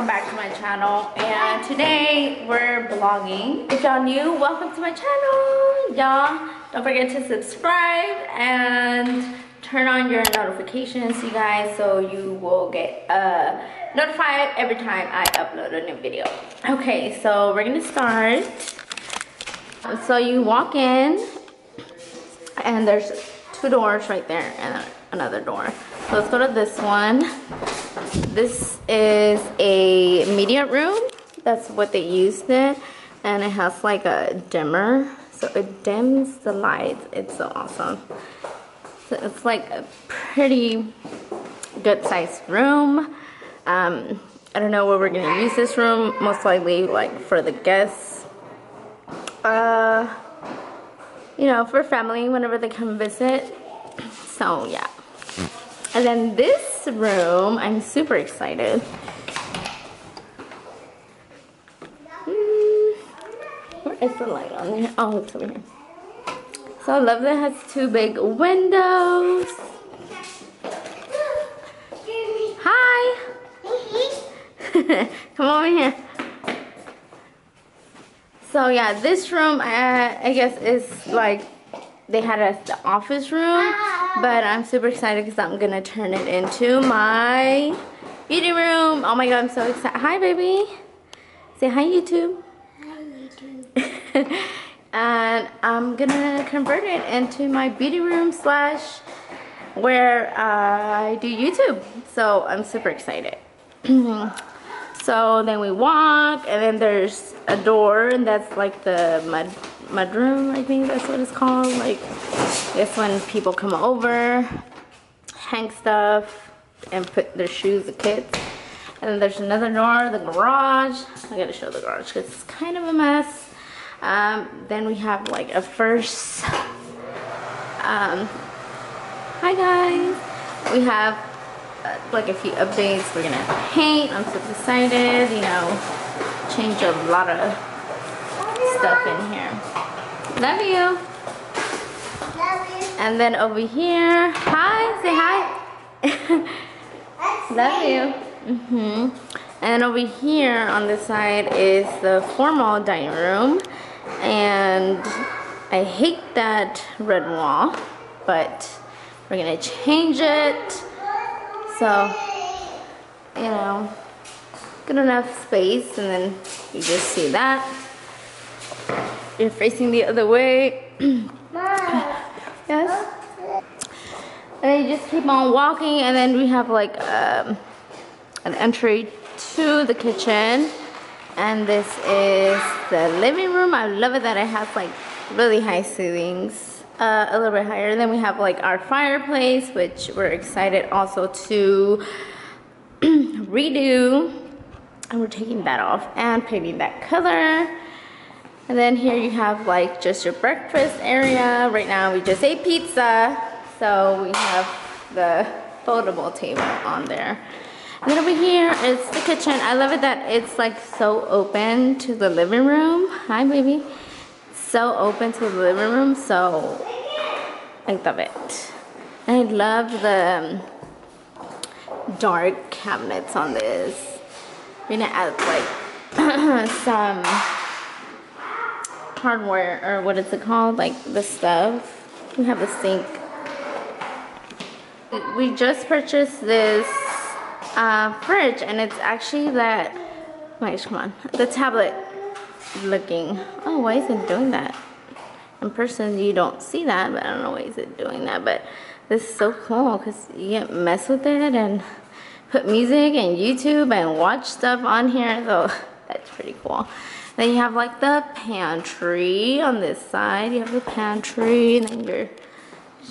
back to my channel, and today we're vlogging. If y'all new, welcome to my channel. Y'all don't forget to subscribe and turn on your notifications, you guys, so you will get notified every time I upload a new video. Okay, so we're gonna start. So you walk in and there's two doors right there and another door. So let's go to this one. This is a media room. That's what they used it. And it has like a dimmer. So it dims the lights. It's so awesome. So it's like a pretty good sized room. I don't know where we're gonna use this room. Most likely like for the guests. You know, for family whenever they come visit. So yeah. And then this room, I'm super excited. Where is the light on there? Oh, it's over here. So I love that it has two big windows. Hi. Come over here. So yeah, this room I guess is like they had as the office room, but I'm super excited because I'm gonna turn it into my beauty room. Oh my god, I'm so excited. Hi baby. Say hi YouTube. Hi YouTube. And I'm gonna convert it into my beauty room slash where I do YouTube. So I'm super excited. So then we walk, and then there's a door, and that's like the mud room, I think that's what it's called. Like, it's when people come over, hang stuff, and put their shoes, the kids. And then there's another door, the garage. I gotta show the garage because it's kind of a mess. Then we have like a first, hi guys. We have like a few updates. We're gonna paint. I'm super excited, you know, change a lot of stuff in here. Love you. Love you. And then over here, hi, say hi. Love you. And over here on this side is the formal dining room, and I hate that red wall, but we're gonna change it. So, you know, good enough space, and then you just see that. You're facing the other way. Yes. And then you just keep on walking, and then we have like an entry to the kitchen. And this is the living room. I love it that it has like really high ceilings. A little bit higher. Then we have like our fireplace, which we're excited also to redo, and we're taking that off and painting that color. And then here you have like just your breakfast area. Right now we just ate pizza, so we have the foldable table on there. And then over here is the kitchen. I love it that it's like so open to the living room. Hi baby. So open to the living room, so I love it. And I love the dark cabinets on this. We're gonna add like some hardware, or what is it called, like the stuff. We have a sink. We just purchased this fridge, and it's actually that, wait, come on, the tablet looking. Oh, why is it doing that? In person you don't see that, but I don't know why is it doing that. But this is so cool because you can mess with it and put music and YouTube and watch stuff on here, so that's pretty cool. Then you have like the pantry on this side. You have the pantry, and then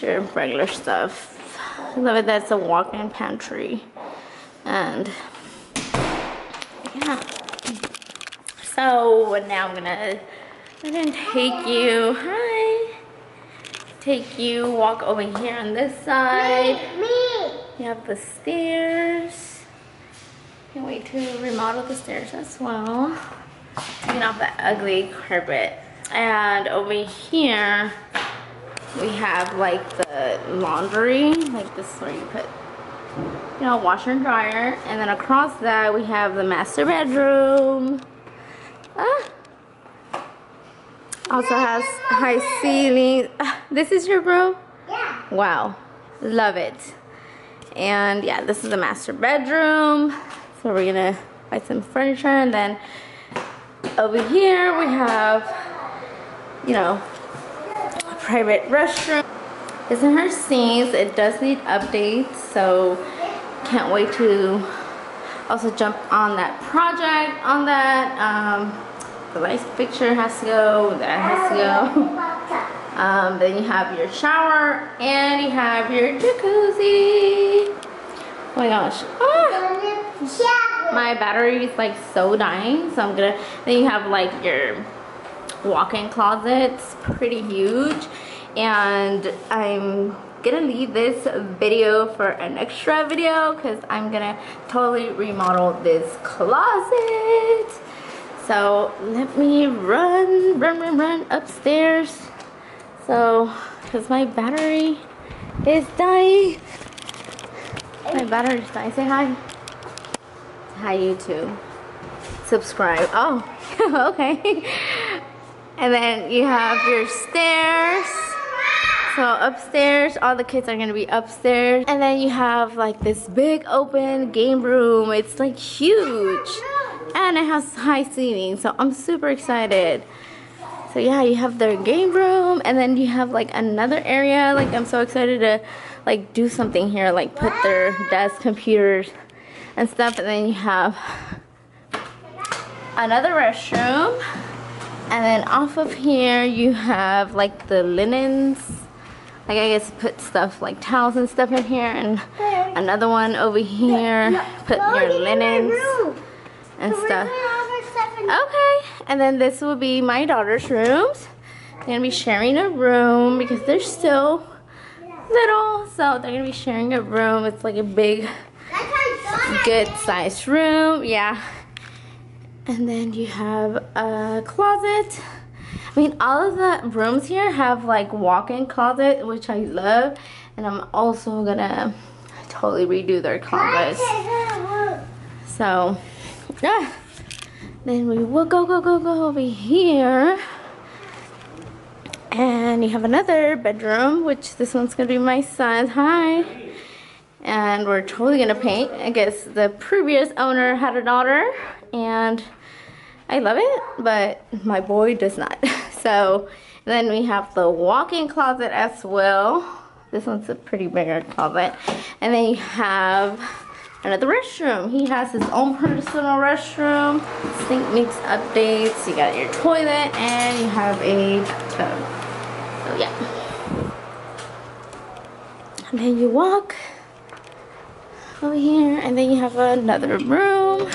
your regular stuff. I love it that it's a walk-in pantry. And yeah. So now I'm gonna take you, walk over here on this side. Me. You have the stairs. Can't wait to remodel the stairs as well. Taking off that ugly carpet. And over here, we have like the laundry. Like this is where you put you know, washer and dryer. And then across that we have the master bedroom. Also has high ceiling. This is your room? Yeah. Wow, love it. And yeah, this is the master bedroom. So we're gonna buy some furniture, and then over here we have, you know, a private restroom. This is her scenes. It does need updates, so can't wait to also jump on that project on that. The light fixture has to go, that has to go. Then you have your shower and you have your jacuzzi. Oh my gosh. My battery is like so dying, so I'm gonna, then you have like your walk-in closet. It's pretty huge, and I'm gonna leave this video for an extra video because I'm gonna totally remodel this closet. So let me run upstairs. So, because my battery is dying. My battery is dying. Say hi. Hi, YouTube. Subscribe. Oh, okay. And then you have your stairs. So upstairs, all the kids are gonna be upstairs. And then you have like this big open game room. It's like huge. And it has high ceiling, so I'm super excited. So yeah, you have their game room, and then you have like another area. Like I'm so excited to like do something here, like put their desk, computers, and stuff. And then you have another restroom, and then off of here you have like the linens. Like I guess put stuff like towels and stuff in here, and another one over here. Put your linens and stuff. Okay, and then this will be my daughter's rooms. They're gonna be sharing a room because they're still little, so they're gonna be sharing a room. It's like a big, good sized room, yeah. And then you have a closet. I mean, all of the rooms here have like walk-in closet, which I love, and I'm also gonna totally redo their closets. So. Yeah. Then we will go over here, and you have another bedroom, which this one's gonna be my son's. Hi. And we're totally gonna paint. I guess the previous owner had a daughter, and I love it, but my boy does not. So then we have the walk-in closet as well. This one's a pretty bigger closet. And then you have another restroom. He has his own personal restroom. Sink needs updates. You got your toilet, and you have a tub. So yeah. And then you walk over here, and then you have another room.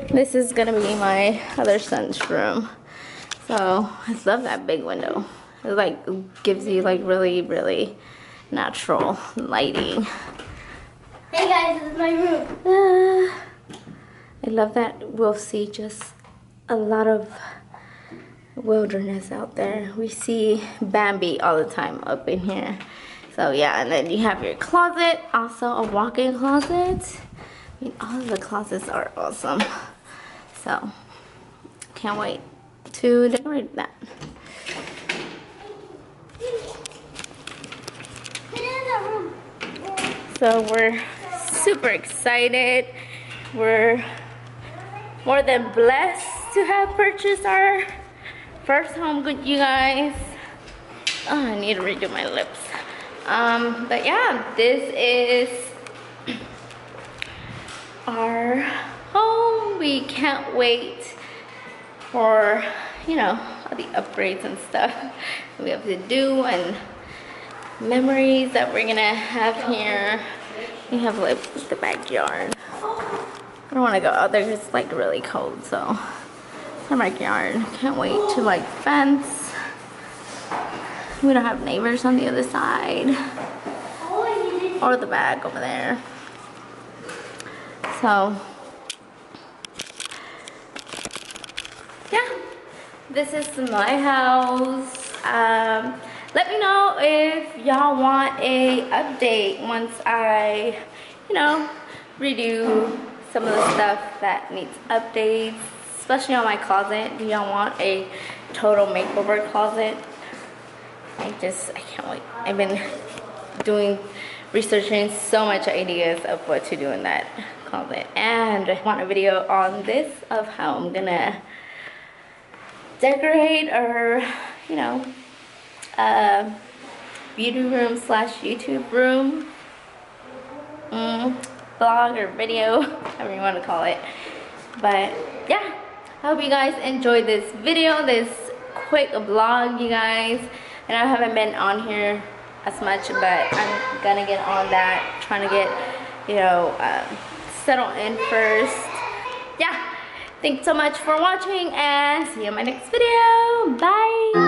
This is gonna be my other son's room. So I love that big window. It like gives you like really natural lighting. Hey guys, this is my room. I love that we'll see just a lot of wilderness out there. We see Bambi all the time up in here. So yeah, and then you have your closet, also a walk-in closet. I mean, all of the closets are awesome. So, can't wait to decorate that. So we're super excited. We're more than blessed to have purchased our first home with you guys. Oh, I need to redo my lips. But yeah, this is our home. We can't wait for, you know, all the upgrades and stuff we have to do, and memories that we're gonna have here. We have like the backyard. I don't want to go out there because it's like really cold, so our backyard. Can't wait to like fence. We don't have neighbors on the other side or the back over there. So yeah, this is my house. Let me know if y'all want a update once I, you know, redo some of the stuff that needs updates, especially on my closet. Do y'all want a total makeover closet? I can't wait. I've been researching so much ideas of what to do in that closet, and I want a video on this of how I'm gonna decorate, or you know, beauty room slash YouTube room, vlog or video, however you want to call it. But yeah, I hope you guys enjoyed this video, this quick vlog, you guys. And I haven't been on here as much, but I'm gonna get on that, trying to get, you know, settled in first. Yeah, thanks so much for watching, and see you in my next video. Bye.